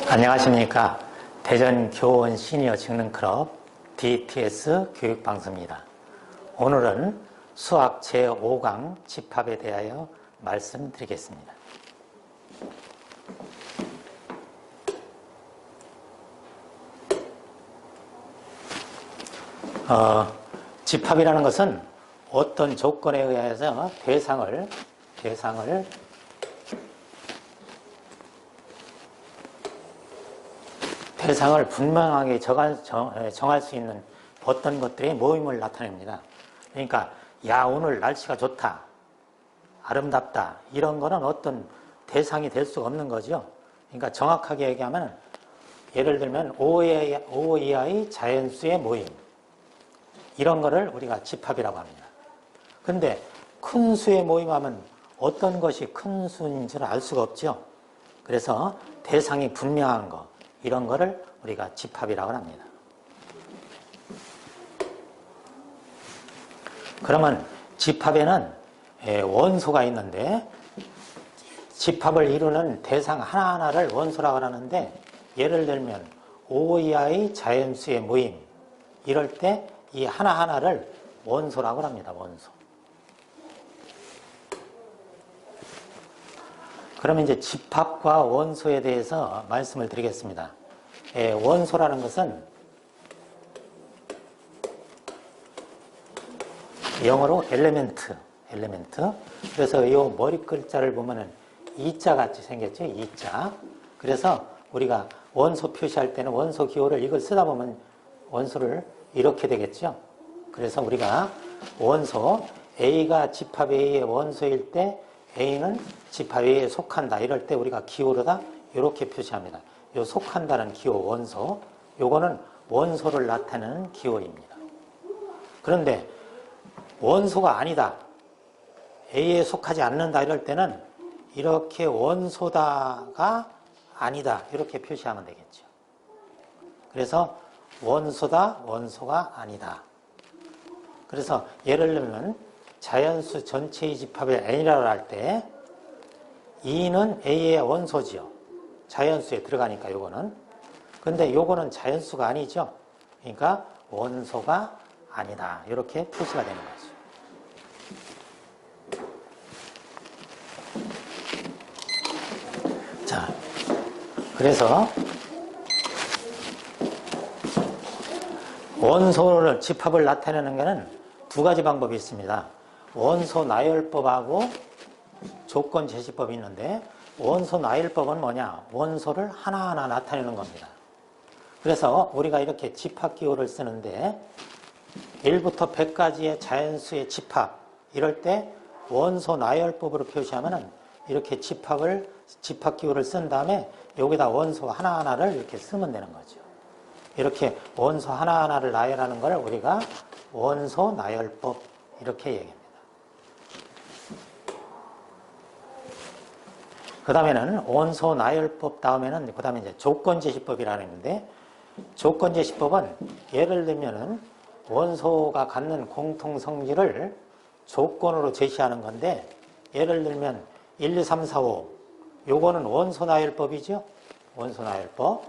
안녕하십니까. 대전 교원 시니어 직능클럽 DTS 교육방송입니다. 오늘은 수학 제5강 집합에 대하여 말씀드리겠습니다. 집합이라는 것은 어떤 조건에 의해서 대상을 분명하게 정할 수 있는 어떤 것들의 모임을 나타냅니다. 그러니까 야, 오늘 날씨가 좋다, 아름답다, 이런 거는 어떤 대상이 될 수가 없는 거죠. 그러니까 정확하게 얘기하면, 예를 들면 O 이하의 자연수의 모임, 이런 거를 우리가 집합이라고 합니다. 근데 큰 수의 모임하면 어떤 것이 큰 수인지를 알 수가 없죠. 그래서 대상이 분명한 거, 이런 거를 우리가 집합이라고 합니다. 그러면 집합에는 원소가 있는데, 집합을 이루는 대상 하나하나를 원소라고 하는데, 예를 들면 O 이하의 자연수의 모임, 이럴 때 이 하나하나를 원소라고 합니다. 원소. 그러면 이제 집합과 원소에 대해서 말씀을 드리겠습니다. 원소라는 것은 영어로 엘레멘트. 그래서 이 머리 글자를 보면은 이자 같이 생겼죠. 이자. 그래서 우리가 원소 표시할 때는 원소 기호를 이걸 쓰다 보면 원소를 이렇게 되겠죠. 그래서 우리가 원소 A가 집합 A의 원소일 때 A는 집합 A에 속한다, 이럴 때 우리가 기호로다 이렇게 표시합니다. 요 속한다는 기호 원소, 요거는 원소를 나타내는 기호입니다. 그런데 원소가 아니다, A에 속하지 않는다, 이럴 때는 이렇게 원소다가 아니다, 이렇게 표시하면 되겠죠. 그래서 원소다, 원소가 아니다. 그래서 예를 들면 자연수 전체의 집합을 N이라고 할 때 2는 A의 원소지요. 자연수에 들어가니까 요거는. 근데 요거는 자연수가 아니죠. 그러니까 원소가 아니다, 이렇게 표시가 되는 거죠. 자, 그래서 원소를 집합을 나타내는 것은 두 가지 방법이 있습니다. 원소 나열법하고 조건 제시법이 있는데, 원소 나열법은 뭐냐? 원소를 하나하나 나타내는 겁니다. 그래서 우리가 이렇게 집합 기호를 쓰는데 1부터 100까지의 자연수의 집합, 이럴 때 원소 나열법으로 표시하면은 이렇게 집합 기호를 쓴 다음에 여기다 원소 하나하나를 이렇게 쓰면 되는 거죠. 이렇게 원소 하나하나를 나열하는 걸 우리가 원소 나열법, 이렇게 얘기합니다. 그 다음에는 원소 나열법 다음에는 그 다음에 이제 조건제시법이라는 건데, 조건제시법은 예를 들면은 원소가 갖는 공통성질을 조건으로 제시하는 건데, 예를 들면 1, 2, 3, 4, 5, 요거는 원소 나열법이죠. 원소 나열법.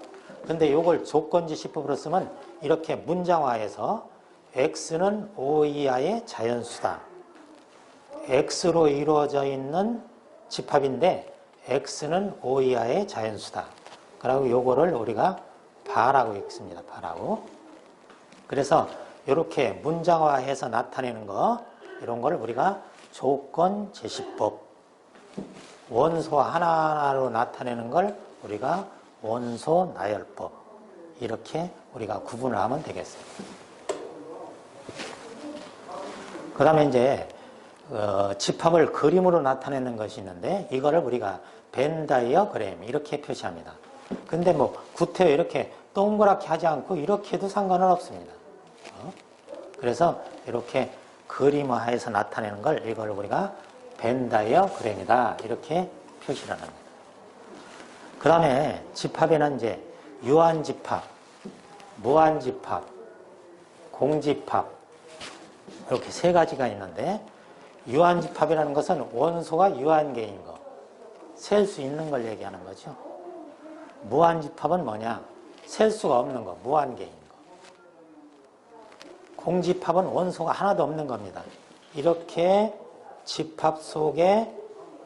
근데 요걸 조건제시법으로 쓰면 이렇게 문장화해서 X는 O 이하의 자연수다, X로 이루어져 있는 집합인데 X는 O 이하의 자연수다, 그리고 요거를 우리가 바라고 읽습니다. 바라고. 그래서 이렇게 문장화해서 나타내는 거, 이런 걸 우리가 조건제시법, 원소 하나하나로 나타내는 걸 우리가 원소 나열법, 이렇게 우리가 구분을 하면 되겠습니다. 그 다음에 이제 집합을 그림으로 나타내는 것이 있는데, 이거를 우리가 벤 다이어그램, 이렇게 표시합니다. 근데 뭐 구태여 이렇게 동그랗게 하지 않고 이렇게 해도 상관은 없습니다. 그래서 이렇게 그림화해서 나타내는 걸, 이걸 우리가 벤 다이어그램이다, 이렇게 표시를 합니다. 그 다음에 집합에는 이제 유한집합, 무한집합, 공집합, 이렇게 세 가지가 있는데, 유한집합이라는 것은 원소가 유한계인 거, 셀 수 있는 걸 얘기하는 거죠. 무한집합은 뭐냐? 셀 수가 없는 거, 무한계인 거. 공집합은 원소가 하나도 없는 겁니다. 이렇게 집합 속에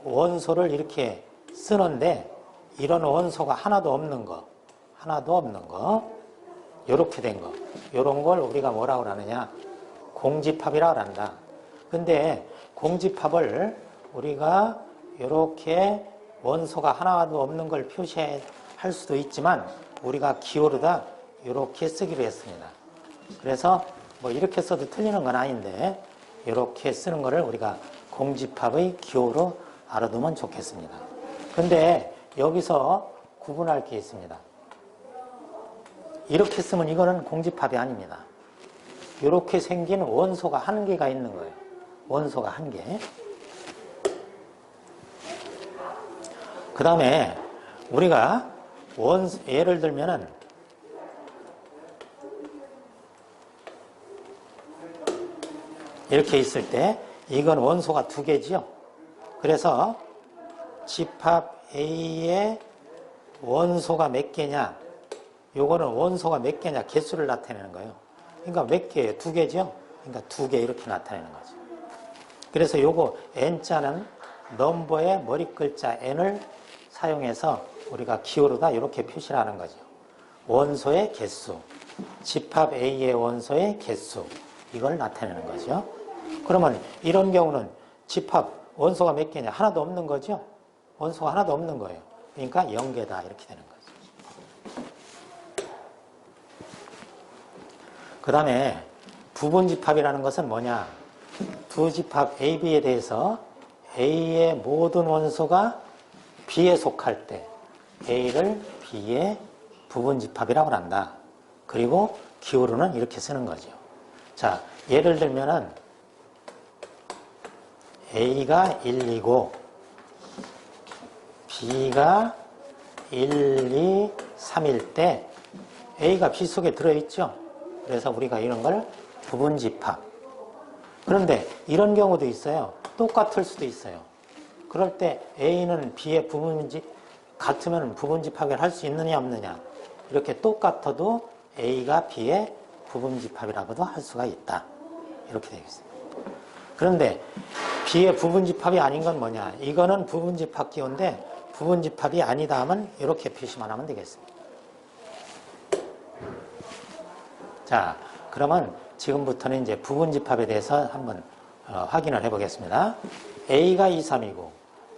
원소를 이렇게 쓰는데 이런 원소가 하나도 없는 거, 이렇게 된 거, 이런 걸 우리가 뭐라고 하느냐? 공집합이라고 한다. 근데 공집합을 우리가 이렇게 원소가 하나도 없는 걸 표시할 수도 있지만 우리가 기호로다 이렇게 쓰기로 했습니다. 그래서 뭐 이렇게 써도 틀리는 건 아닌데 이렇게 쓰는 거를 우리가 공집합의 기호로 알아두면 좋겠습니다. 근데 여기서 구분할 게 있습니다. 이렇게 쓰면 이거는 공집합이 아닙니다. 이렇게 생긴 원소가 한 개가 있는 거예요. 원소가 한 개. 그 다음에 우리가 예를 들면은 이렇게 있을 때 이건 원소가 두 개지요. 그래서 집합 A의 원소가 몇 개냐? 요거는 원소가 몇 개냐? 개수를 나타내는 거예요. 그러니까 몇 개예요? 두 개죠? 그러니까 두 개 이렇게 나타내는 거죠. 그래서 요거 N자는 넘버의 머리 글자 N을 사용해서 우리가 기호로다 이렇게 표시를 하는 거죠. 원소의 개수, 집합 A의 원소의 개수, 이걸 나타내는 거죠. 그러면 이런 경우는 집합 원소가 몇 개냐? 하나도 없는 거죠. 원소가 하나도 없는 거예요. 그러니까 0개다 이렇게 되는 거죠. 그 다음에 부분집합이라는 것은 뭐냐? 두 집합 A, B에 대해서 A의 모든 원소가 B에 속할 때 A를 B의 부분집합이라고 한다. 그리고 기호로는 이렇게 쓰는 거죠. 자, 예를 들면은 A가 1, 2고 B가 1, 2, 3일 때 A가 B 속에 들어있죠. 그래서 우리가 이런 걸 부분집합. 그런데 이런 경우도 있어요. 똑같을 수도 있어요. 그럴 때 A는 B의 같으면 부분집합을 할 수 있느냐 없느냐. 이렇게 똑같아도 A가 B의 부분집합이라고도 할 수가 있다. 이렇게 되겠습니다. 그런데 B의 부분집합이 아닌 건 뭐냐. 이거는 부분집합 기호인데 부분집합이 아니다 하면 이렇게 표시만 하면 되겠습니다. 자, 그러면 지금부터는 이제 부분집합에 대해서 한번 확인을 해보겠습니다. A가 2, 3이고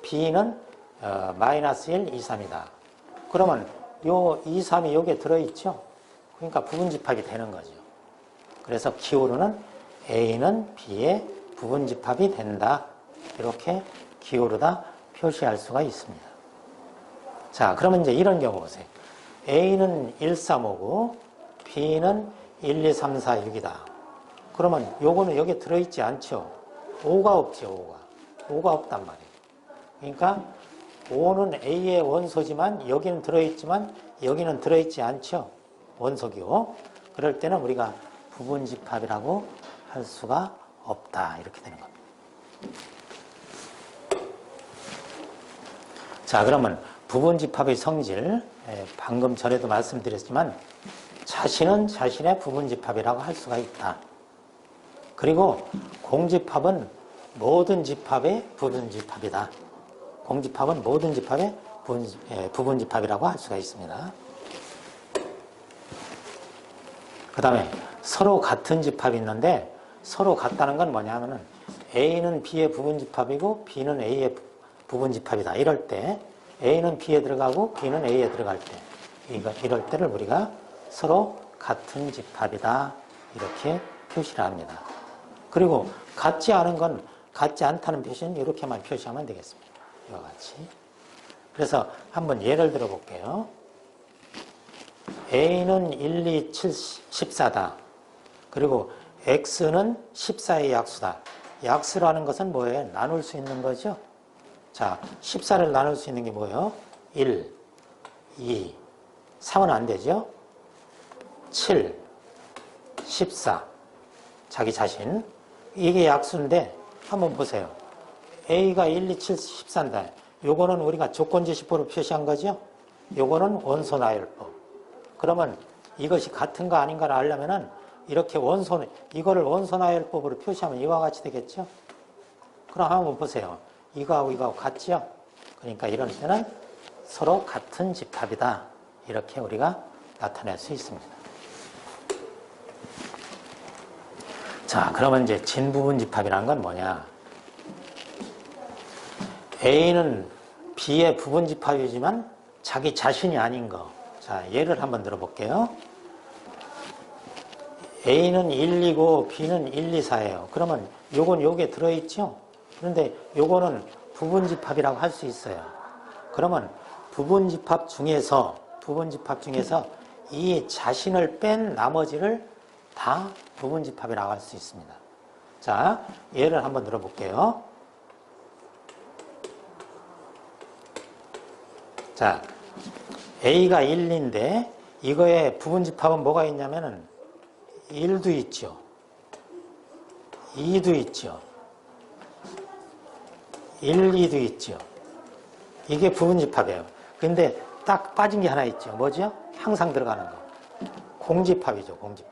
B는 마이너스 1, 2, 3이다. 그러면 요 2, 3이 여기에 들어있죠? 그러니까 부분집합이 되는 거죠. 그래서 기호로는 A는 B의 부분집합이 된다. 이렇게 기호로다 표시할 수가 있습니다. 자, 그러면 이제 이런 경우 보세요. A는 1, 3, 5고 B는 1, 2, 3, 4, 6이다. 그러면 요거는 여기에 들어있지 않죠? 5가 없죠, 5가 없단 말이에요. 그러니까 5는 A의 원소지만 여기는 들어있지만 여기는 들어있지 않죠? 원소기호. 그럴 때는 우리가 부분집합이라고 할 수가 없다. 이렇게 되는 겁니다. 자, 그러면 부분집합의 성질, 방금 전에도 말씀드렸지만 자신은 자신의 부분집합이라고 할 수가 있다. 그리고 공집합은 모든 집합의 부분집합이다. 공집합은 모든 집합의 부분집합이라고 할 수가 있습니다. 그 다음에 서로 같은 집합이 있는데 서로 같다는 건 뭐냐면은 A는 B의 부분집합이고 B는 A의 부분집합이다. 이럴 때 A는 B에 들어가고 B는 A에 들어갈 때 이럴 때를 우리가 서로 같은 집합이다. 이렇게 표시를 합니다. 그리고 같지 않은 건 같지 않다는 표시는 이렇게만 표시하면 되겠습니다. 이와 같이. 그래서 한번 예를 들어 볼게요. A는 1, 2, 7, 14다. 그리고 X는 14의 약수다. 약수라는 것은 뭐예요? 나눌 수 있는 거죠? 자, 14를 나눌 수 있는 게 뭐예요? 1, 2, 3은 안 되죠? 7, 14. 자기 자신. 이게 약수인데 한번 보세요. A가 1, 2, 7, 14인데 요거는 우리가 조건지시보로 표시한 거죠? 요거는 원소 나열법. 그러면 이것이 같은가 아닌가를 알려면은 이렇게 이거를 원소 나열법으로 표시하면 이와 같이 되겠죠? 그럼 한번 보세요. 이거하고 같죠? 그러니까 이런 때는 서로 같은 집합이다. 이렇게 우리가 나타낼 수 있습니다. 자, 그러면 이제 진부분 집합이라는 건 뭐냐? A는 B의 부분 집합이지만 자기 자신이 아닌 거. 자, 예를 한번 들어볼게요. A는 1, 2고 B는 1, 2, 4예요. 그러면 요건 요게 들어있죠? 그런데 요거는 부분 집합이라고 할 수 있어요. 그러면 부분 집합 중에서 이 자신을 뺀 나머지를 다 부분 집합이라고 할 수 있습니다. 자, 예를 한번 들어볼게요. 자, A가 1인데 이거의 부분 집합은 뭐가 있냐면은 1도 있죠. 2도 있죠. 1, 2도 있죠. 이게 부분 집합이에요. 근데 딱 빠진 게 하나 있죠. 뭐죠? 항상 들어가는 거. 공집합이죠. 공집합.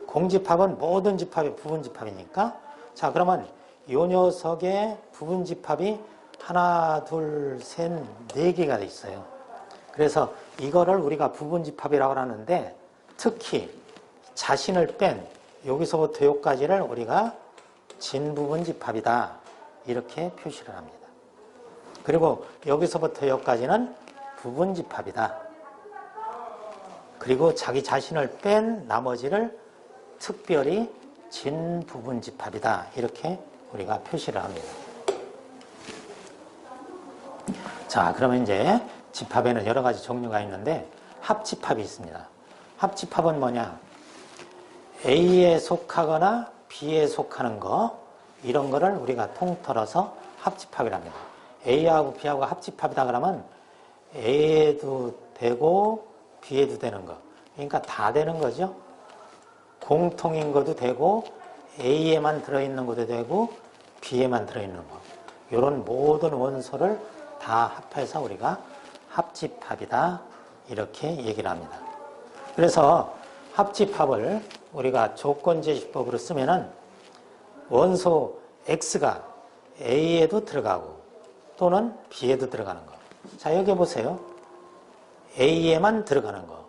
공집합은 모든 집합이 부분 집합이니까. 자, 그러면 요 녀석의 부분 집합이 하나, 둘, 셋, 네 개가 있어요. 그래서 이거를 우리가 부분 집합이라고 하는데 특히 자신을 뺀 여기서부터 여기까지를 우리가 진부분 집합이다. 이렇게 표시를 합니다. 그리고 여기서부터 여기까지는 부분 집합이다. 그리고 자기 자신을 뺀 나머지를 특별히 진부분 집합이다. 이렇게 우리가 표시를 합니다. 자, 그러면 이제 집합에는 여러 가지 종류가 있는데 합집합이 있습니다. 합집합은 뭐냐? A에 속하거나 B에 속하는 거 이런 거를 우리가 통틀어서 합집합이라고 합니다. A하고 B하고 합집합이다 그러면 A에도 되고 B에도 되는 거. 그러니까 다 되는 거죠. 공통인 것도 되고 A에만 들어있는 것도 되고 B에만 들어있는 거. 이런 모든 원소를 다 합해서 우리가 합집합이다 이렇게 얘기를 합니다. 그래서 합집합을 우리가 조건제시법으로 쓰면은 원소 X가 A에도 들어가고 또는 B에도 들어가는 거. 자, 여기 보세요. A에만 들어가는 거.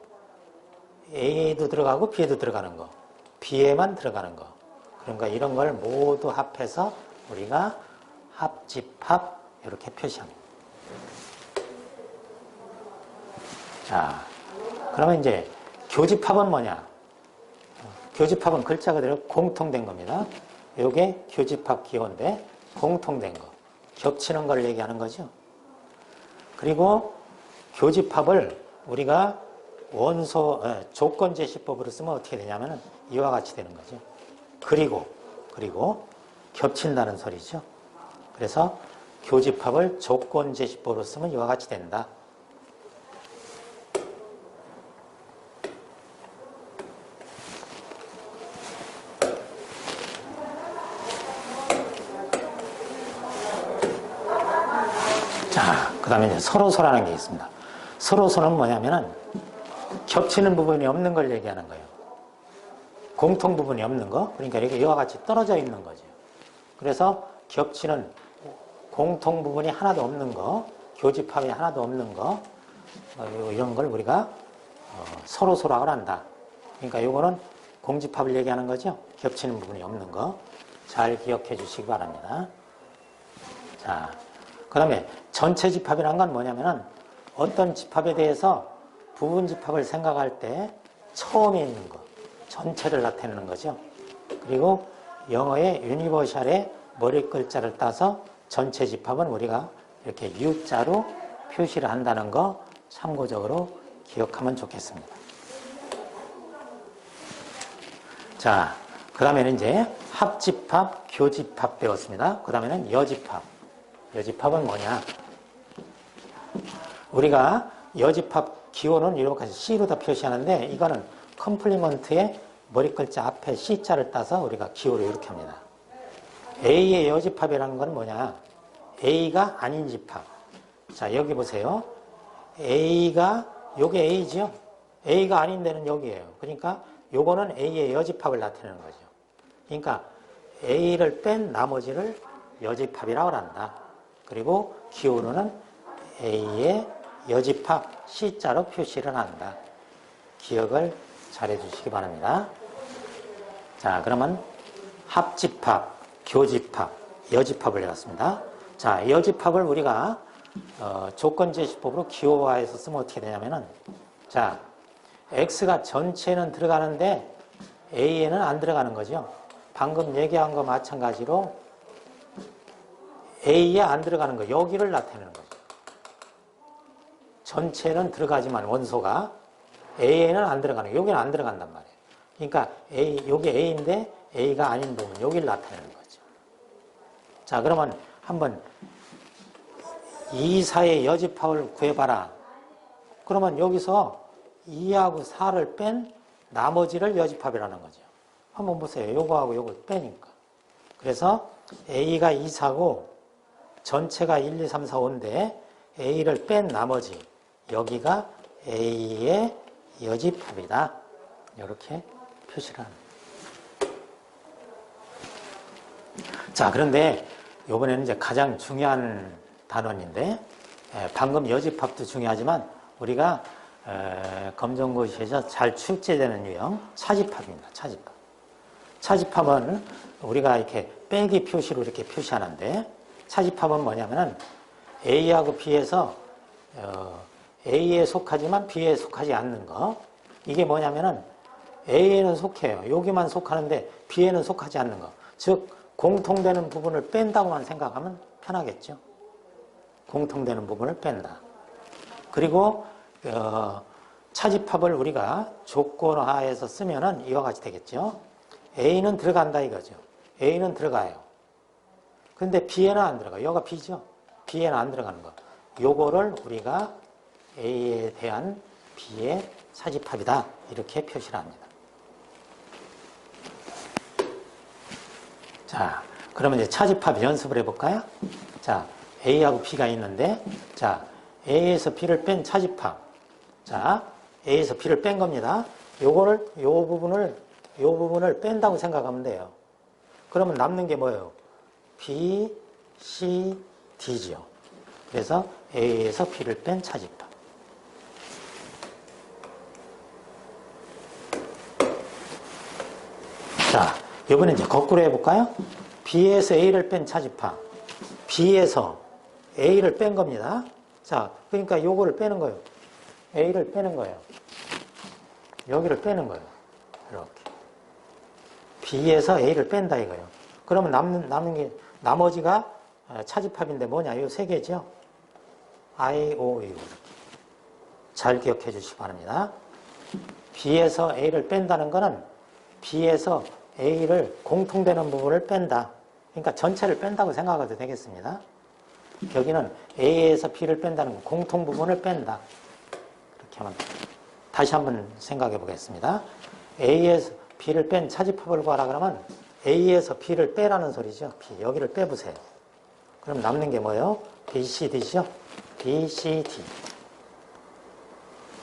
A에도 들어가고 B에도 들어가는 거. B에만 들어가는 거. 그러니까 이런 걸 모두 합해서 우리가 합집합 이렇게 표시합니다. 자, 그러면 이제 교집합은 뭐냐? 교집합은 글자 그대로 공통된 겁니다. 이게 교집합 기호인데 공통된 거. 겹치는 걸 얘기하는 거죠. 그리고 교집합을 우리가 조건제시법으로 쓰면 어떻게 되냐면 이와 같이 되는 거죠. 그리고 겹친다는 소리죠. 그래서 교집합을 조건제시법으로 쓰면 이와 같이 된다. 자, 그 다음에 이제 서로소라는 게 있습니다. 서로소는 뭐냐면은 겹치는 부분이 없는 걸 얘기하는 거예요. 공통 부분이 없는 거. 그러니까 이게 이와 같이 떨어져 있는 거죠. 그래서 겹치는 공통 부분이 하나도 없는 거, 교집합이 하나도 없는 거, 이런 걸 우리가 서로소라고 한다. 그러니까 이거는 공집합을 얘기하는 거죠. 겹치는 부분이 없는 거. 잘 기억해 주시기 바랍니다. 자, 그 다음에 전체 집합이란 건 뭐냐면은 어떤 집합에 대해서 부분 집합을 생각할 때 처음에 있는 거, 전체를 나타내는 거죠. 그리고 영어의 유니버셜의 머리 글자를 따서 전체 집합은 우리가 이렇게 U자로 표시를 한다는 거 참고적으로 기억하면 좋겠습니다. 자, 그 다음에는 이제 합집합, 교집합 배웠습니다. 그 다음에는 여집합. 여집합은 뭐냐? 우리가 여집합 기호는 이렇게 C로 다 표시하는데 이거는 컴플리먼트의 머리 글자 앞에 C자를 따서 우리가 기호를 이렇게 합니다. A의 여집합이라는 건 뭐냐? A가 아닌 집합. 자, 여기 보세요. 요게 A죠. A가 아닌 데는 여기예요. 그러니까 요거는 A의 여집합을 나타내는 거죠. 그러니까 A를 뺀 나머지를 여집합이라고 한다. 그리고 기호로는 A의 여집합 C자로 표시를 한다. 기억을 잘 해주시기 바랍니다. 자, 그러면 합집합, 교집합, 여집합을 해봤습니다. 자, 여집합을 우리가 조건제시법으로 기호화해서 쓰면 어떻게 되냐면은, 자, X가 전체는 들어가는데 A에는 안 들어가는 거죠. 방금 얘기한 거 마찬가지로 A에 안 들어가는 거, 여기를 나타내는 거죠. 전체는 들어가지만 원소가 A에는 안 들어가는 거, 여기는 안 들어간단 말이에요. 그러니까 여기 A인데 A가 아닌 부분, 여기를 나타내는 거죠. 자, 그러면 한번 2, 4의 여집합을 구해봐라. 그러면 여기서 2하고 4를 뺀 나머지를 여집합이라는 거죠. 한번 보세요. 요거하고 요걸 빼니까. 그래서 A가 2, 4고 전체가 1, 2, 3, 4, 5인데 A를 뺀 나머지 여기가 A의 여집합이다. 이렇게 표시를 합니다. 자, 그런데 이번에는 이제 가장 중요한 단원인데, 방금 여집합도 중요하지만 우리가 검정고시에서 잘 출제되는 유형 차집합입니다. 차집합. 차집합은 우리가 이렇게 빼기 표시로 이렇게 표시하는데, 차집합은 뭐냐면은 A하고 B에서 A에 속하지만 B에 속하지 않는 거. 이게 뭐냐면은 A에는 속해요. 여기만 속하는데 B에는 속하지 않는 거. 즉 공통되는 부분을 뺀다고만 생각하면 편하겠죠. 공통되는 부분을 뺀다. 그리고 차집합을 우리가 조건화해서 쓰면은 이와 같이 되겠죠. A는 들어간다 이거죠. A는 들어가요. 근데 B에는 안 들어가요. 여기가 B죠. B에는 안 들어가는 거. 요거를 우리가 A에 대한 B의 사집합이다. 이렇게 표시를 합니다. 자, 그러면 이제 차집합 연습을 해볼까요? 자, A하고 B가 있는데, 자, A에서 B를 뺀 차집합. 자, A에서 B를 뺀 겁니다. 요 부분을 뺀다고 생각하면 돼요. 그러면 남는 게 뭐예요? B, C, D죠. 그래서 A에서 B를 뺀 차집합. 자, 이번에 이제 거꾸로 해볼까요? B에서 A를 뺀 차집합. B에서 A를 뺀 겁니다. 자, 그러니까 요거를 빼는 거예요. A를 빼는 거예요. 여기를 빼는 거예요. 이렇게. B에서 A를 뺀다 이거예요. 그러면 남는 게, 나머지가 차집합인데 뭐냐? 요 세 개죠? I, O, U. 잘 기억해 주시기 바랍니다. B에서 A를 뺀다는 거는 B에서 A를 공통되는 부분을 뺀다. 그러니까 전체를 뺀다고 생각해도 되겠습니다. 여기는 A에서 B를 뺀다는 건 공통 부분을 뺀다. 그렇게 하면 다시 한번 생각해 보겠습니다. A에서 B를 뺀 차집합을 구하라 그러면 A에서 B를 빼라는 소리죠. B. 여기를 빼보세요. 그럼 남는 게 뭐예요? B, C, D죠? B, C, D.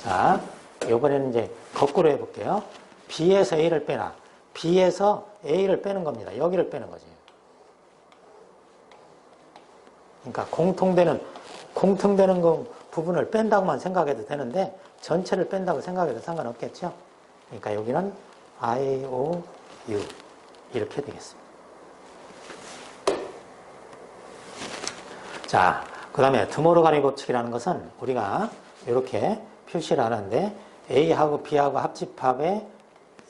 자, 이번에는 이제 거꾸로 해볼게요. B에서 A를 빼라. B에서 A를 빼는 겁니다. 여기를 빼는 거죠. 그러니까 공통되는 거 부분을 뺀다고만 생각해도 되는데 전체를 뺀다고 생각해도 상관없겠죠. 그러니까 여기는 I, O, U 이렇게 되겠습니다. 자, 그 다음에 드모르간의 법칙이라는 것은 우리가 이렇게 표시를 하는데 A하고 B하고 합집합의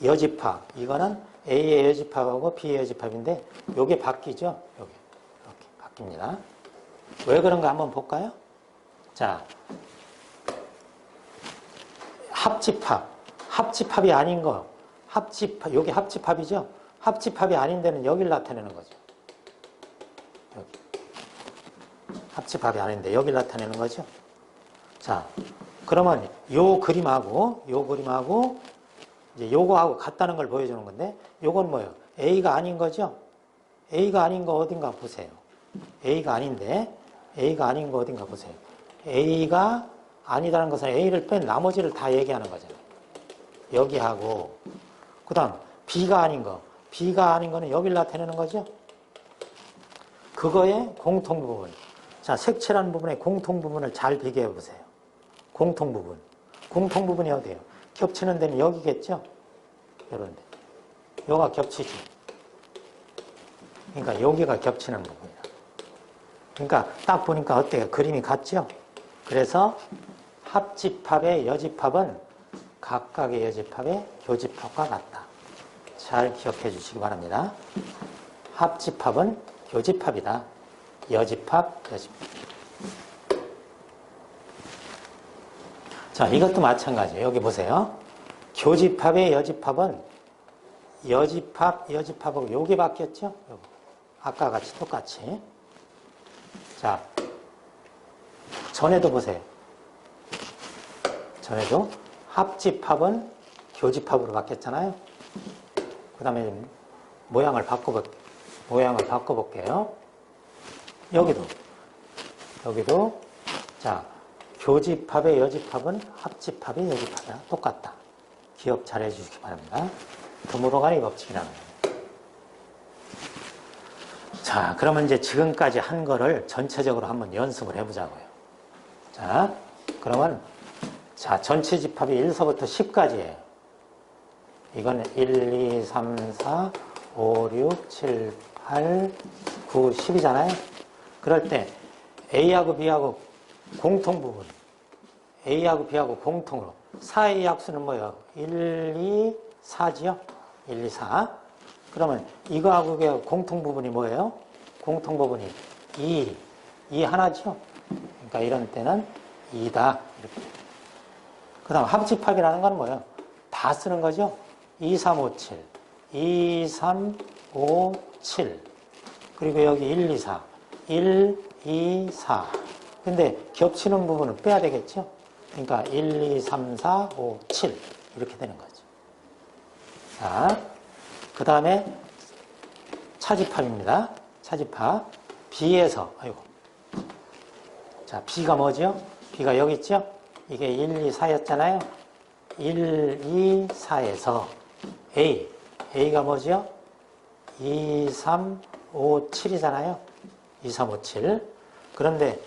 여집합, 이거는 A의 여집합하고 B의 여집합인데 요게 바뀌죠. 요게 이렇게 바뀝니다. 왜 그런가 한번 볼까요? 자, 합집합이 아닌 거, 요게 합집합이죠. 합집합이 아닌 데는 여기를 나타내는 거죠. 여기. 합집합이 아닌데 여기를 나타내는 거죠. 자, 그러면 요 그림하고 이제 요거하고 같다는 걸 보여주는 건데, 요건 뭐예요? A가 아닌 거죠? A가 아닌 거 어딘가 보세요. A가 아닌 거 어딘가 보세요. A가 아니다라는 것은 A를 뺀 나머지를 다 얘기하는 거잖아요. 여기하고 그 다음 B가 아닌 거. B가 아닌 거는 여기를 나타내는 거죠. 그거의 공통부분. 자, 색칠하는 부분의 공통부분을 잘 비교해 보세요. 공통부분. 공통부분이 어디예요? 겹치는 데는 여기겠죠? 이런 데. 여기가 겹치지. 그러니까 여기가 겹치는 부분이야. 그러니까 딱 보니까 어때요? 그림이 같죠? 그래서 합집합의 여집합은 각각의 여집합의 교집합과 같다. 잘 기억해 주시기 바랍니다. 합집합은 교집합이다. 여집합, 여집합. 자, 이것도 마찬가지예요. 여기 보세요. 교집합의 여집합은 여집합, 여집합하고 요게 바뀌었죠? 요거. 아까 같이 똑같이. 자, 전에도 보세요. 전에도 합집합은 교집합으로 바뀌었잖아요. 그 다음에 모양을 바꿔볼게요. 여기도, 자, 교집합의 여집합은 합집합의 여집합이랑 똑같다. 기억 잘 해주시기 바랍니다. 드물어가니 법칙이라는 거예요. 자, 그러면 이제 지금까지 한 거를 전체적으로 한번 연습을 해보자고요. 자, 그러면, 자, 전체 집합이 1서부터 10까지예요. 이건 1, 2, 3, 4, 5, 6, 7, 8, 9, 10이잖아요. 그럴 때 A하고 B하고 공통 부분, A하고 B하고 공통으로 4의 약수는 뭐예요? 1, 2, 4지요? 1, 2, 4. 그러면 이거하고 공통 부분이 뭐예요? 공통 부분이 2 하나죠? 그러니까 이런 때는 2다. 이렇게. 그 다음 합집합이라는 건 뭐예요? 다 쓰는 거죠? 2, 3, 5, 7. 2, 3, 5, 7. 그리고 여기 1, 2, 4. 1, 2, 4. 근데 겹치는 부분은 빼야 되겠죠? 그러니까 1, 2, 3, 4, 5, 7. 이렇게 되는 거죠. 자, 그 다음에 차집합입니다. 차집합. B에서, 아이고. 자, B가 뭐죠? B가 여기 있죠? 이게 1, 2, 4였잖아요? 1, 2, 4에서 A가 뭐죠? 2, 3, 5, 7이잖아요? 2, 3, 5, 7. 그런데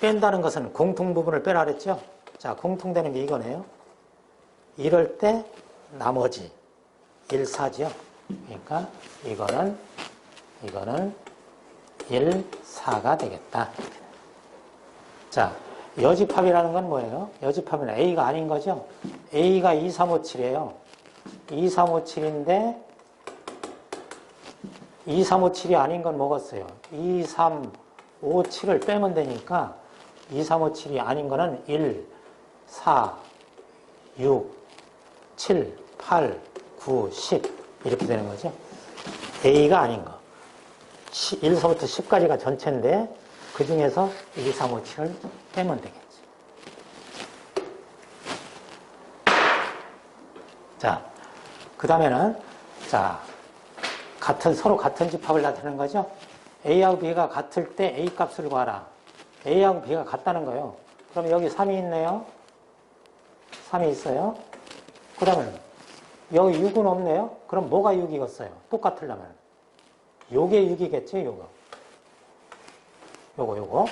뺀다는 것은 공통 부분을 빼라 그랬죠? 자, 공통되는 게 이거네요. 이럴 때 나머지 1, 4죠? 그러니까 이거는 1, 4가 되겠다. 자, 여집합이라는 건 뭐예요? 여집합은 A가 아닌 거죠? A가 2, 3, 5, 7이에요. 2, 3, 5, 7인데 2, 3, 5, 7이 아닌 건 뭐겠어요? 2, 3, 5, 7을 빼면 되니까 2, 3, 5, 7이 아닌 거는 1, 4, 6, 7, 8, 9, 10 이렇게 되는 거죠. A가 아닌 거. 1서부터 10까지가 전체인데 그 중에서 2, 3, 5, 7을 빼면 되겠지. 자, 그 다음에는 자, 서로 같은 집합을 나타내는 거죠. A하고 B가 같을 때 A 값을 구하라. A하고 B가 같다는 거예요. 그럼 여기 3이 있네요. 3이 있어요. 그 다음에 여기 6은 없네요. 그럼 뭐가 6이겠어요? 똑같으려면. 요게 6이겠죠, 요거. 요거.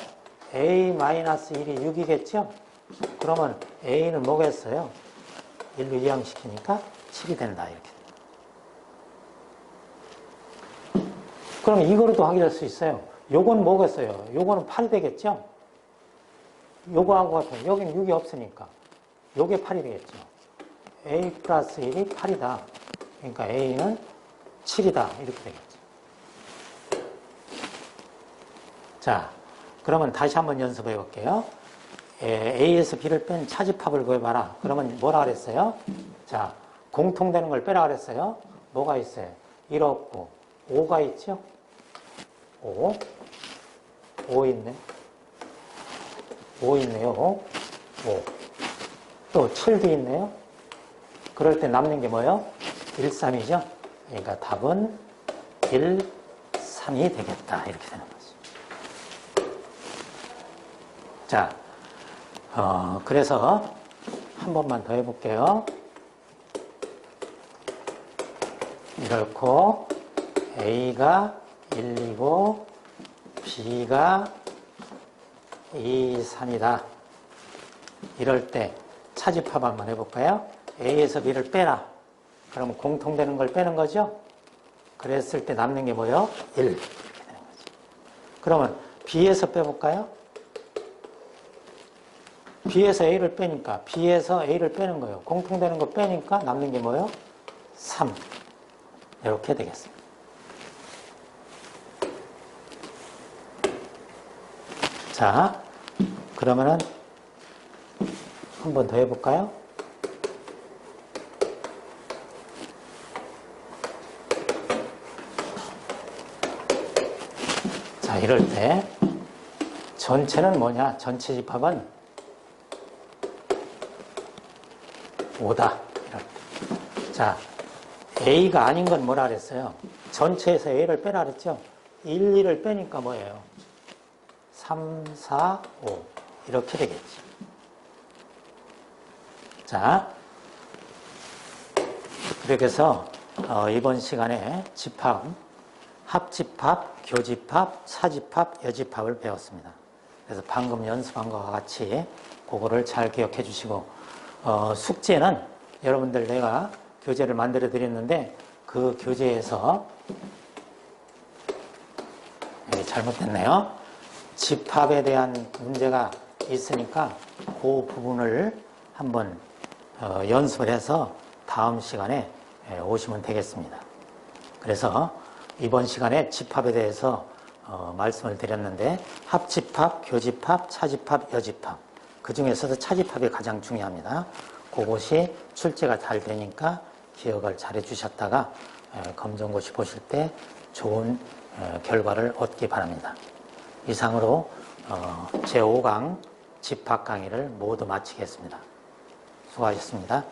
A-1이 6이겠죠? 그러면 A는 뭐겠어요? 1로 이항시키니까 7이 된다, 이렇게. 그럼 이거로도 확인할 수 있어요. 요건 뭐겠어요? 요거는 8이 되겠죠? 요거하고 같은, 여기는 6이 없으니까. 요게 8이 되겠죠. A 플러스 1이 8이다. 그러니까 A는 7이다. 이렇게 되겠죠. 자, 그러면 다시 한번 연습해 볼게요. A에서 B를 뺀 차집합을 구해봐라. 그러면 뭐라 그랬어요? 자, 공통되는 걸 빼라 그랬어요. 뭐가 있어요? 1 없고 5가 있죠? 5 있네. 5 있네요. 5. 또 7도 있네요. 그럴 때 남는 게 뭐예요? 1, 3이죠? 그러니까 답은 1, 3이 되겠다. 이렇게 되는 거죠. 자, 그래서 한 번만 더 해볼게요. 이렇고 A가 1, 2고 B가 2, 3이다. 이럴 때 차집합 한번 해볼까요? A에서 B를 빼라. 그러면 공통되는 걸 빼는 거죠? 그랬을 때 남는 게 뭐예요? 1. 이렇게 되는 거죠. 그러면 B에서 빼볼까요? B에서 A를 빼니까 B에서 A를 빼는 거예요. 공통되는 거 빼니까 남는 게 뭐예요? 3. 이렇게 되겠습니다. 자, 그러면은 한 번 더 해볼까요? 자, 이럴 때 전체는 뭐냐? 전체 집합은 5다. 이럴 때. 자, A가 아닌 건 뭐라 그랬어요? 전체에서 A를 빼라 그랬죠? 1, 2를 빼니까 뭐예요? 3, 4, 5 이렇게 되겠지. 자, 그렇게 해서 이번 시간에 집합, 합집합, 교집합, 사집합, 여집합을 배웠습니다. 그래서 방금 연습한 것과 같이 그거를 잘 기억해 주시고 숙제는 여러분들 내가 교재를 만들어 드렸는데 그 교재에서 잘못됐네요. 집합에 대한 문제가 있으니까 그 부분을 한번 연습을 해서 다음 시간에 오시면 되겠습니다. 그래서 이번 시간에 집합에 대해서 말씀을 드렸는데 합집합, 교집합, 차집합, 여집합 그 중에서도 차집합이 가장 중요합니다. 그것이 출제가 잘 되니까 기억을 잘 해주셨다가 검정고시 보실 때 좋은 결과를 얻기 바랍니다. 이상으로 제5강 집합 강의를 모두 마치겠습니다. 수고하셨습니다.